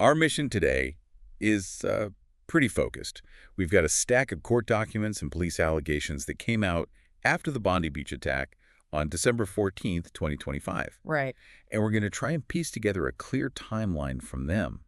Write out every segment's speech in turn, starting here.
Our mission today is pretty focused. We've got a stack of court documents and police allegations that came out after the Bondi Beach attack on December 14th, 2025. Right. And we're going to try and piece together a clear timeline from them.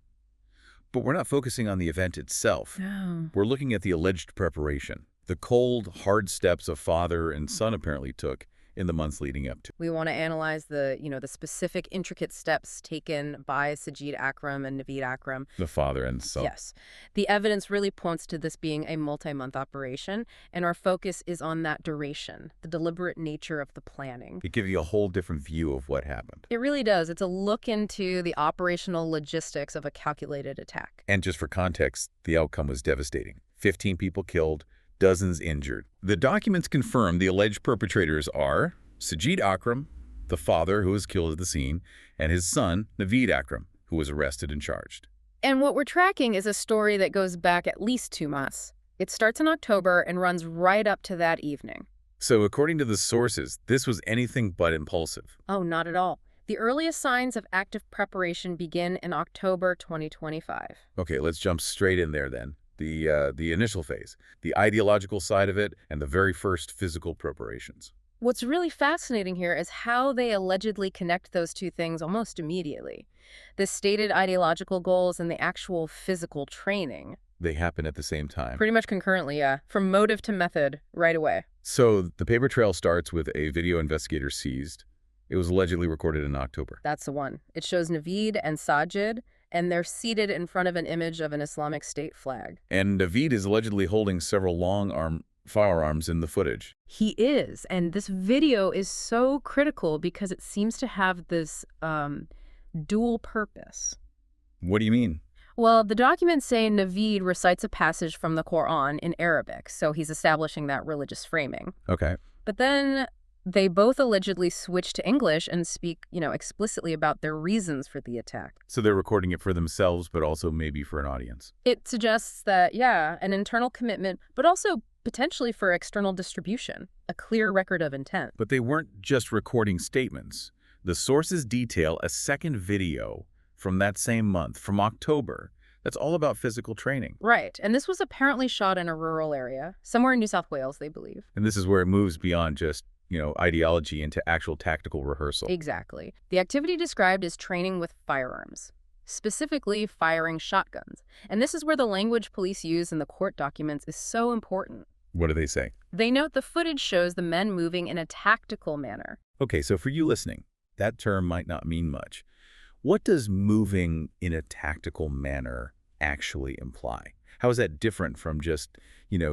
But we're not focusing on the event itself. Oh. We're looking at the alleged preparation, the cold, hard steps a father and son apparently took in the months leading up to. We want to analyze the specific intricate steps taken by Sajid Akram and Naveed Akram. The father and son. Yes. The evidence really points to this being a multi-month operation, and our focus is on that duration, the deliberate nature of the planning. It gives you a whole different view of what happened. It really does. It's a look into the operational logistics of a calculated attack. And just for context, the outcome was devastating. 15 people killed, dozens injured. The documents confirm the alleged perpetrators are Sajid Akram, the father who was killed at the scene, and his son, Naveed Akram, who was arrested and charged. And what we're tracking is a story that goes back at least 2 months. It starts in October and runs right up to that evening. So according to the sources, this was anything but impulsive. Oh, not at all. The earliest signs of active preparation begin in October 2025. Okay, let's jump straight in there then. The initial phase, the ideological side of it, and the very first physical preparations. What's really fascinating here is how they allegedly connect those two things almost immediately. The stated ideological goals and the actual physical training. They happen at the same time. Pretty much concurrently, yeah. From motive to method, right away. So the paper trail starts with a video investigator seized. It was allegedly recorded in October. That's the one. It shows Naveed and Sajid, and they're seated in front of an image of an Islamic State flag. And Naveed is allegedly holding several long-arm firearms in the footage. He is, and this video is so critical because it seems to have this dual purpose. What do you mean? Well, the documents say Naveed recites a passage from the Quran in Arabic, so he's establishing that religious framing. Okay. But then they both allegedly switch to English and speak, explicitly about their reasons for the attack. So they're recording it for themselves, but also maybe for an audience. It suggests that, yeah, an internal commitment, but also potentially for external distribution, a clear record of intent. But they weren't just recording statements. The sources detail a second video from that same month, from October, that's all about physical training. Right, and this was apparently shot in a rural area, somewhere in New South Wales, they believe. And this is where it moves beyond just ideology into actual tactical rehearsal. Exactly. The activity described is training with firearms, specifically firing shotguns. And this is where the language police use in the court documents is so important. What do they say? They note the footage shows the men moving in a tactical manner. Okay, so for you listening, that term might not mean much. What does moving in a tactical manner actually imply? How is that different from just,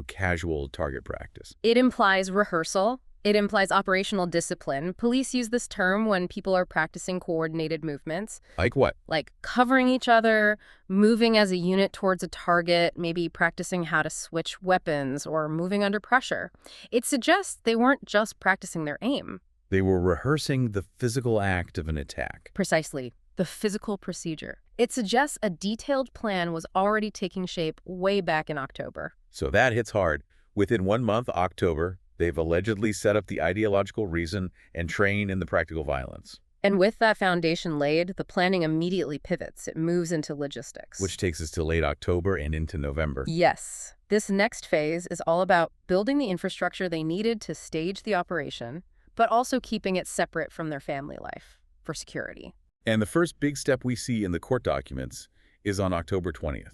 casual target practice? It implies rehearsal. It implies operational discipline. Police use this term when people are practicing coordinated movements. Like what? Like covering each other, moving as a unit towards a target, maybe practicing how to switch weapons or moving under pressure. It suggests they weren't just practicing their aim. They were rehearsing the physical act of an attack. Precisely. The physical procedure. It suggests a detailed plan was already taking shape way back in October. So that hits hard. Within 1 month, October, they've allegedly set up the ideological reason and train in the practical violence. And with that foundation laid, the planning immediately pivots. It moves into logistics. Which takes us to late October and into November. Yes. This next phase is all about building the infrastructure they needed to stage the operation, but also keeping it separate from their family life for security. And the first big step we see in the court documents is on October 20th.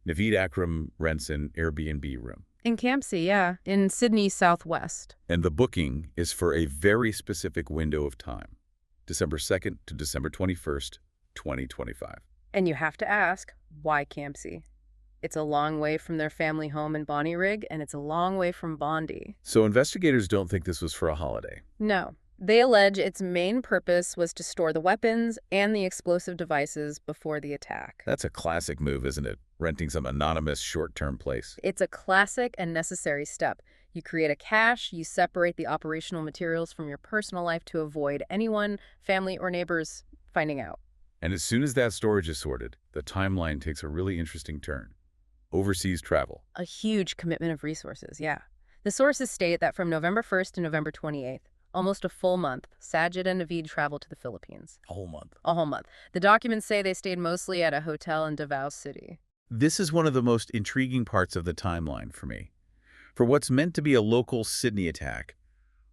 Naveed Akram rents an Airbnb room. In Campsie, yeah, in Sydney Southwest. And the booking is for a very specific window of time, December 2nd to December 21st, 2025. And you have to ask, why Campsie? It's a long way from their family home in Bonnyrigg, and it's a long way from Bondi. So investigators don't think this was for a holiday. No. They allege its main purpose was to store the weapons and the explosive devices before the attack. That's a classic move, isn't it? Renting some anonymous short-term place. It's a classic and necessary step. You create a cache, you separate the operational materials from your personal life to avoid anyone, family or neighbors, finding out. And as soon as that storage is sorted, the timeline takes a really interesting turn. Overseas travel. A huge commitment of resources, yeah. The sources state that from November 1st to November 28th, almost a full month, Sajid and Naveed traveled to the Philippines. A whole month. A whole month. The documents say they stayed mostly at a hotel in Davao City. This is one of the most intriguing parts of the timeline for me. For what's meant to be a local Sydney attack,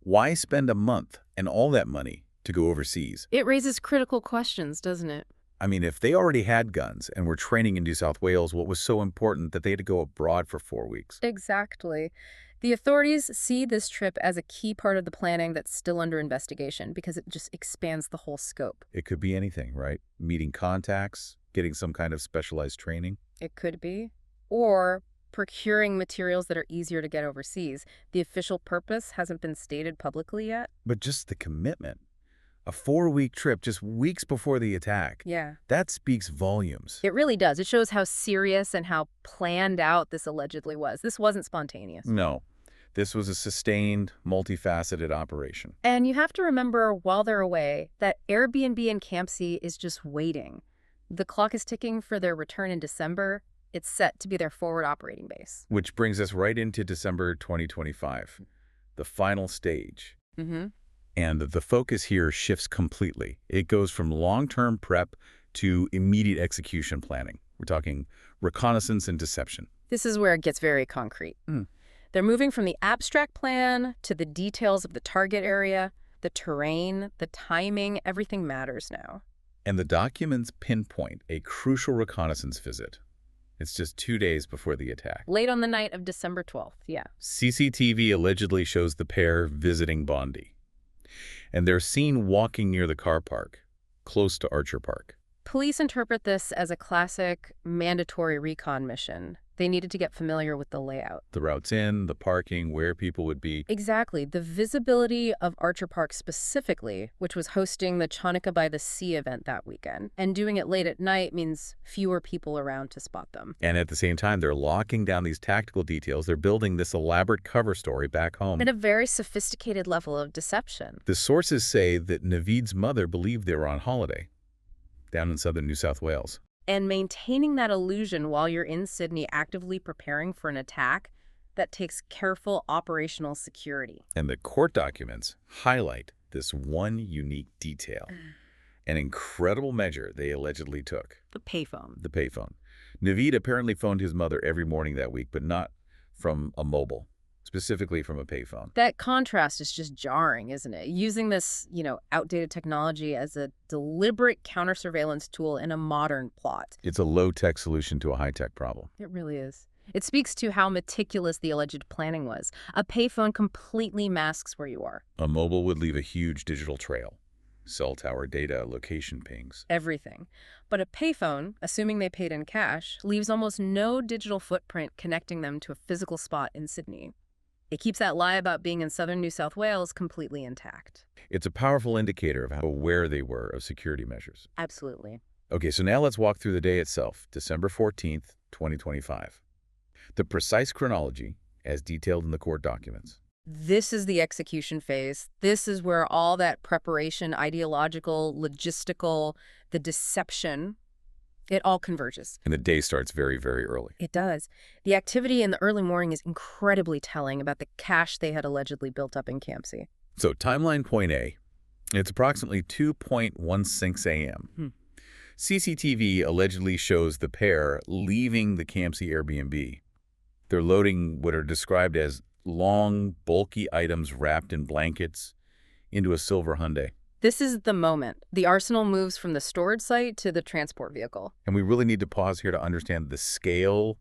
why spend a month and all that money to go overseas? It raises critical questions, doesn't it? I mean, if they already had guns and were training in New South Wales, what was so important that they had to go abroad for 4 weeks? Exactly. The authorities see this trip as a key part of the planning that's still under investigation because it just expands the whole scope. It could be anything, right? Meeting contacts, getting some kind of specialized training. It could be. Or procuring materials that are easier to get overseas. The official purpose hasn't been stated publicly yet. But just the commitment. A 4-week trip just weeks before the attack. Yeah. That speaks volumes. It really does. It shows how serious and how planned out this allegedly was. This wasn't spontaneous. No. This was a sustained, multifaceted operation. And you have to remember while they're away that Airbnb in Campsie is just waiting. The clock is ticking for their return in December. It's set to be their forward operating base. Which brings us right into December 2025, the final stage. Mm-hmm. And the focus here shifts completely. It goes from long-term prep to immediate execution planning. We're talking reconnaissance and deception. This is where it gets very concrete. They're moving from the abstract plan to the details of the target area, the terrain, the timing. Everything matters now. And the documents pinpoint a crucial reconnaissance visit. It's just 2 days before the attack. Late on the night of December 12th, yeah. CCTV allegedly shows the pair visiting Bondi. And they're seen walking near the car park, close to Archer Park. Police interpret this as a classic mandatory recon mission. They needed to get familiar with the layout. The routes in, the parking, where people would be. Exactly. The visibility of Archer Park specifically, which was hosting the Chanukah by the Sea event that weekend. And doing it late at night means fewer people around to spot them. And at the same time, they're locking down these tactical details. They're building this elaborate cover story back home. At a very sophisticated level of deception. The sources say that Naveed's mother believed they were on holiday down in southern New South Wales. And maintaining that illusion while you're in Sydney actively preparing for an attack, that takes careful operational security. And the court documents highlight this one unique detail. An incredible measure they allegedly took. The payphone. The payphone. Naveed apparently phoned his mother every morning that week, but not from a mobile, specifically from a payphone. That contrast is just jarring, isn't it? Using this, outdated technology as a deliberate counter-surveillance tool in a modern plot. It's a low-tech solution to a high-tech problem. It really is. It speaks to how meticulous the alleged planning was. A payphone completely masks where you are. A mobile would leave a huge digital trail. Cell tower data, location pings. Everything. But a payphone, assuming they paid in cash, leaves almost no digital footprint connecting them to a physical spot in Sydney. It keeps that lie about being in southern New South Wales completely intact. It's a powerful indicator of how aware they were of security measures. Absolutely. Okay, so now let's walk through the day itself, December 14th, 2025. The precise chronology, as detailed in the court documents. This is the execution phase. This is where all that preparation, ideological, logistical, the deception, it all converges. And the day starts very, very early. It does. The activity in the early morning is incredibly telling about the cache they had allegedly built up in Campsie. So timeline point A, it's approximately 2:16 a.m. CCTV allegedly shows the pair leaving the Campsie Airbnb. They're loading what are described as long, bulky items wrapped in blankets into a silver Hyundai. This is the moment. The arsenal moves from the storage site to the transport vehicle. And we really need to pause here to understand the scale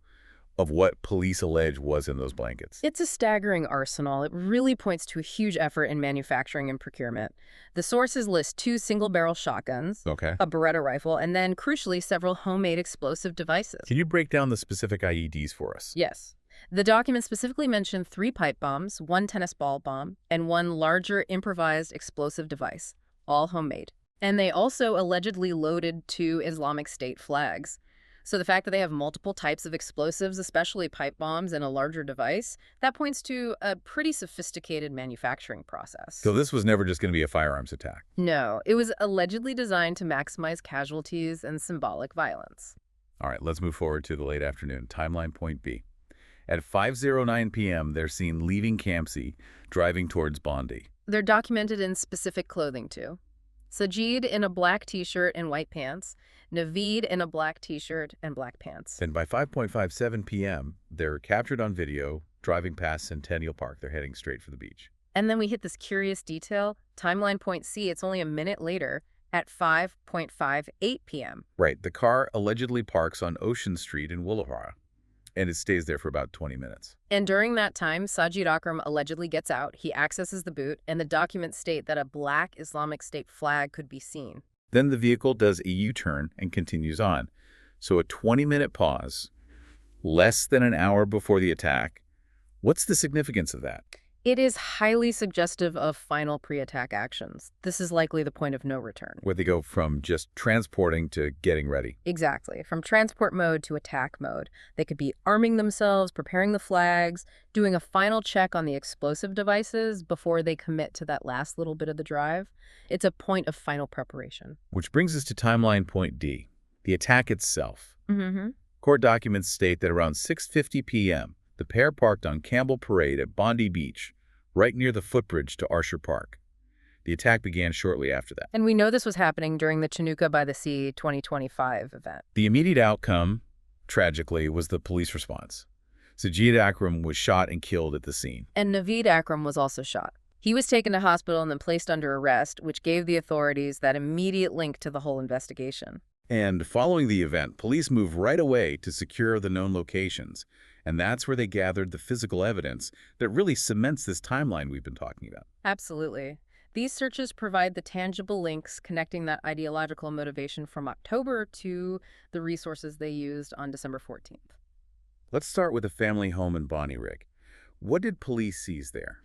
of what police allege was in those blankets. It's a staggering arsenal. It really points to a huge effort in manufacturing and procurement. The sources list 2 single-barrel shotguns, Okay. a Beretta rifle, and then, crucially, several homemade explosive devices. Can you break down the specific IEDs for us? Yes. The document specifically mentioned 3 pipe bombs, 1 tennis ball bomb, and 1 larger improvised explosive device, all homemade. And they also allegedly loaded 2 Islamic State flags. So the fact that they have multiple types of explosives, especially pipe bombs, and a larger device, that points to a pretty sophisticated manufacturing process. So this was never just going to be a firearms attack. No, it was allegedly designed to maximize casualties and symbolic violence. All right, let's move forward to the late afternoon. Timeline point B. At 5:09 p.m., they're seen leaving Campsie, driving towards Bondi. They're documented in specific clothing, too. Sajid in a black t-shirt and white pants, Naveed in a black t-shirt and black pants. Then by 5:57 p.m., they're captured on video, driving past Centennial Park. They're heading straight for the beach. And then we hit this curious detail, timeline point C, it's only a minute later, at 5:58 p.m. Right, the car allegedly parks on Ocean Street in Woolahra, and it stays there for about 20 minutes. And during that time, Sajid Akram allegedly gets out, he accesses the boot, and the documents state that a black Islamic State flag could be seen. Then the vehicle does a U-turn and continues on. So a 20-minute pause, less than an hour before the attack. What's the significance of that? It is highly suggestive of final pre-attack actions. This is likely the point of no return. Where they go from just transporting to getting ready. Exactly. From transport mode to attack mode. They could be arming themselves, preparing the flags, doing a final check on the explosive devices before they commit to that last little bit of the drive. It's a point of final preparation. Which brings us to timeline point D, the attack itself. Mm-hmm. Court documents state that around 6:50 p.m., the pair parked on Campbell Parade at Bondi Beach, right near the footbridge to Archer Park. The attack began shortly after that. And we know this was happening during the Chanukah by the Sea 2025 event. The immediate outcome, tragically, was the police response. Sajid Akram was shot and killed at the scene. And Naveed Akram was also shot. He was taken to hospital and then placed under arrest, which gave the authorities that immediate link to the whole investigation. And following the event, police moved right away to secure the known locations. And that's where they gathered the physical evidence that really cements this timeline we've been talking about. Absolutely. These searches provide the tangible links connecting that ideological motivation from October to the resources they used on December 14th. Let's start with a family home in Bonnyrigg. What did police seize there?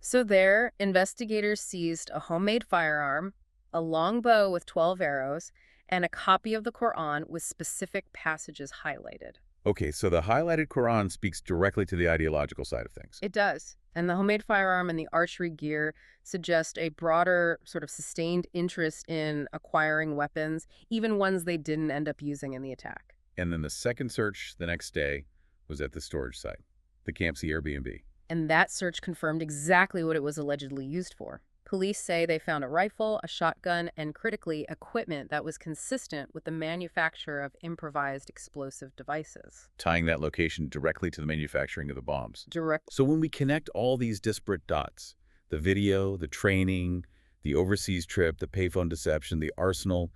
So there, investigators seized a homemade firearm, a long bow with 12 arrows, and a copy of the Quran with specific passages highlighted. Okay, so the highlighted Quran speaks directly to the ideological side of things. It does. And the homemade firearm and the archery gear suggest a broader, sort of sustained interest in acquiring weapons, even ones they didn't end up using in the attack. And then the second search the next day was at the storage site, the Campsie Airbnb. And that search confirmed exactly what it was allegedly used for. Police say they found a rifle, a shotgun, and critically, equipment that was consistent with the manufacture of improvised explosive devices. Tying that location directly to the manufacturing of the bombs. Direct. So when we connect all these disparate dots, the video, the training, the overseas trip, the payphone deception, the arsenal,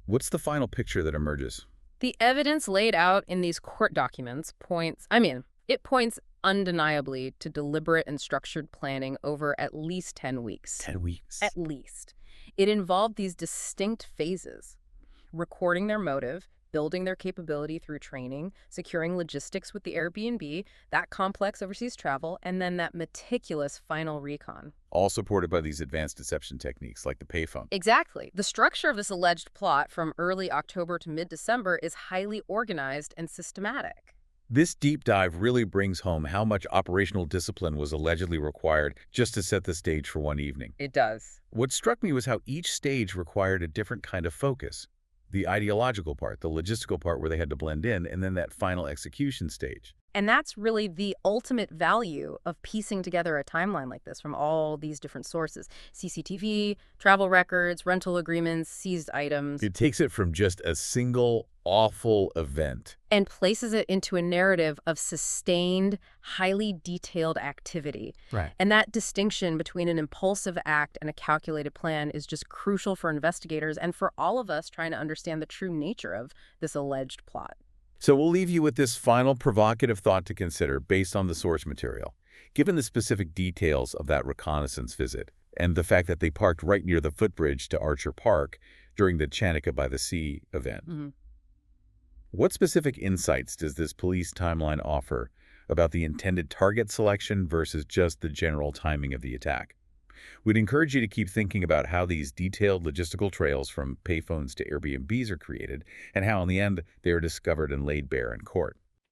what's the final picture that emerges? The evidence laid out in these court documents points undeniably to deliberate and structured planning over at least 10 weeks. 10 weeks. At least. It involved these distinct phases: recording their motive, building their capability through training, securing logistics with the Airbnb, that complex overseas travel, and then that meticulous final recon. All supported by these advanced deception techniques like the payphone. Exactly. The structure of this alleged plot from early October to mid-December is highly organized and systematic. This deep dive really brings home how much operational discipline was allegedly required just to set the stage for one evening. It does. What struck me was how each stage required a different kind of focus. The ideological part, the logistical part where they had to blend in, and then that final execution stage. And that's really the ultimate value of piecing together a timeline like this from all these different sources. CCTV, travel records, rental agreements, seized items. It takes it from just a single awful event and places it into a narrative of sustained, highly detailed activity. Right. And that distinction between an impulsive act and a calculated plan is just crucial for investigators and for all of us trying to understand the true nature of this alleged plot. So we'll leave you with this final provocative thought to consider based on the source material. Given the specific details of that reconnaissance visit and the fact that they parked right near the footbridge to Archer Park during the Chanukah by the Sea event, what specific insights does this police timeline offer about the intended target selection versus just the general timing of the attack? We'd encourage you to keep thinking about how these detailed logistical trails from payphones to Airbnbs are created and how, in the end, they are discovered and laid bare in court.